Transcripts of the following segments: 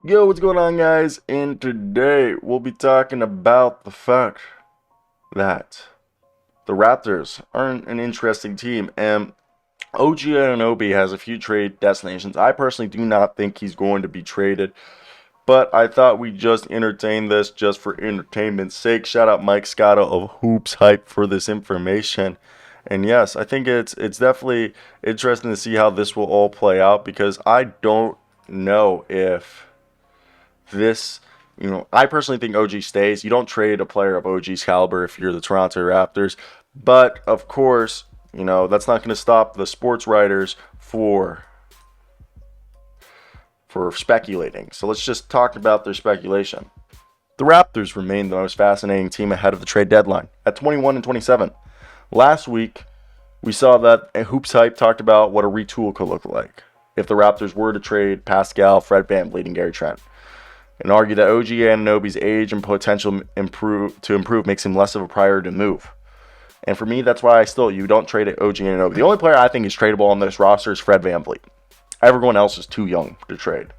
Yo, what's going on, guys? And today we'll be talking about the fact that the Raptors are an interesting team, and OG Anunoby has a few trade destinations. I personally do not think he's going to be traded, but I thought we'd just entertain this just for entertainment's sake. Shout out Mike Scotta of Hoops Hype for this information. And yes, I think it's definitely interesting to see how this will all play out because I don't know if this, I personally think OG stays. You don't trade a player of OG's caliber if you're the Toronto Raptors. But of course, that's not going to stop the sports writers for speculating. So let's just talk about their speculation. The Raptors remain the most fascinating team ahead of the trade deadline at 21 and 27. Last week, we saw that Hoops Hype talked about what a retool could look like if the Raptors were to trade Pascal, Fred VanVleet, and Gary Trent, and argue that OG Anunoby's age and potential improve makes him less of a priority to move. And for me, that's why you don't trade OG Anunoby. The only player I think is tradable on this roster is Fred VanVleet. Everyone else is too young to trade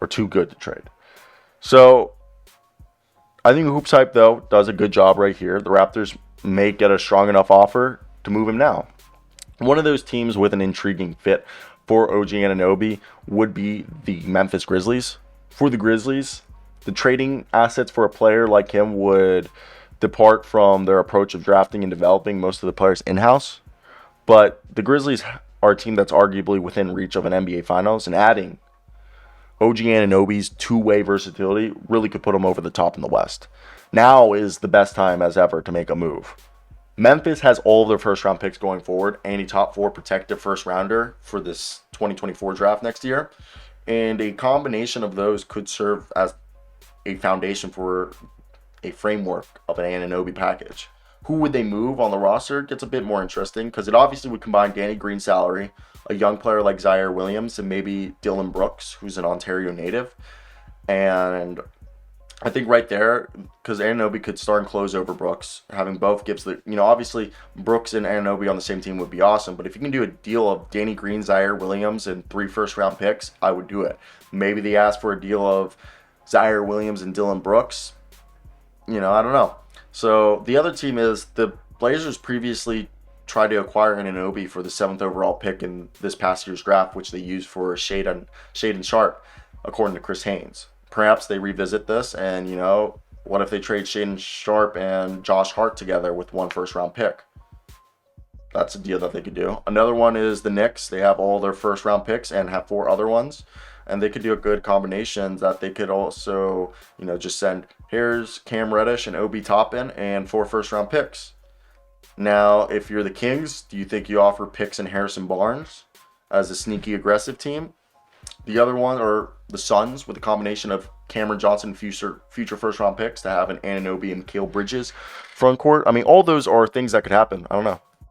or too good to trade. So I think Hoops Hype, though, does a good job right here. The Raptors may get a strong enough offer to move him now. One of those teams with an intriguing fit for OG Anunoby would be the Memphis Grizzlies. For the Grizzlies, the trading assets for a player like him would depart from their approach of drafting and developing most of the players in-house. But the Grizzlies are a team that's arguably within reach of an NBA Finals, and adding OG Anunoby's two-way versatility really could put him over the top in the West. Now is the best time as ever to make a move. Memphis has all of their first-round picks going forward and a top-4 protected first-rounder for this 2024 draft next year. And a combination of those could serve as a foundation for a framework of an Anunoby package. Who would they move on the roster gets a bit more interesting because it obviously would combine Danny Green's salary, a young player like Zaire Williams, and maybe Dylan Brooks, who's an Ontario native. And I think right there, because Anunoby could start and close over Brooks, having both gives obviously Brooks and Anunoby on the same team would be awesome. But if you can do a deal of Danny Green, Zaire Williams, and 3 first-round picks, I would do it. Maybe they ask for a deal of Zaire Williams and Dylan Brooks. I don't know. So the other team is the Blazers previously tried to acquire Anunoby for the 7th overall pick in this past year's draft, which they used for Shaden Sharp, according to Chris Haynes. Perhaps they revisit this and, what if they trade Shaden Sharp and Josh Hart together with 1 first-round pick? That's a deal that they could do. Another one is the Knicks. They have all their first-round picks and have 4 other ones. And they could do a good combination that they could also, just send, here's Cam Reddish and Obi Toppin and 4 first-round picks. Now, if you're the Kings, do you think you offer picks and Harrison Barnes as a sneaky aggressive team? The other one are the Suns with a combination of Cameron Johnson future first round picks to have an Anunoby and Mikal Bridges front court. I mean, all those are things that could happen. I don't know.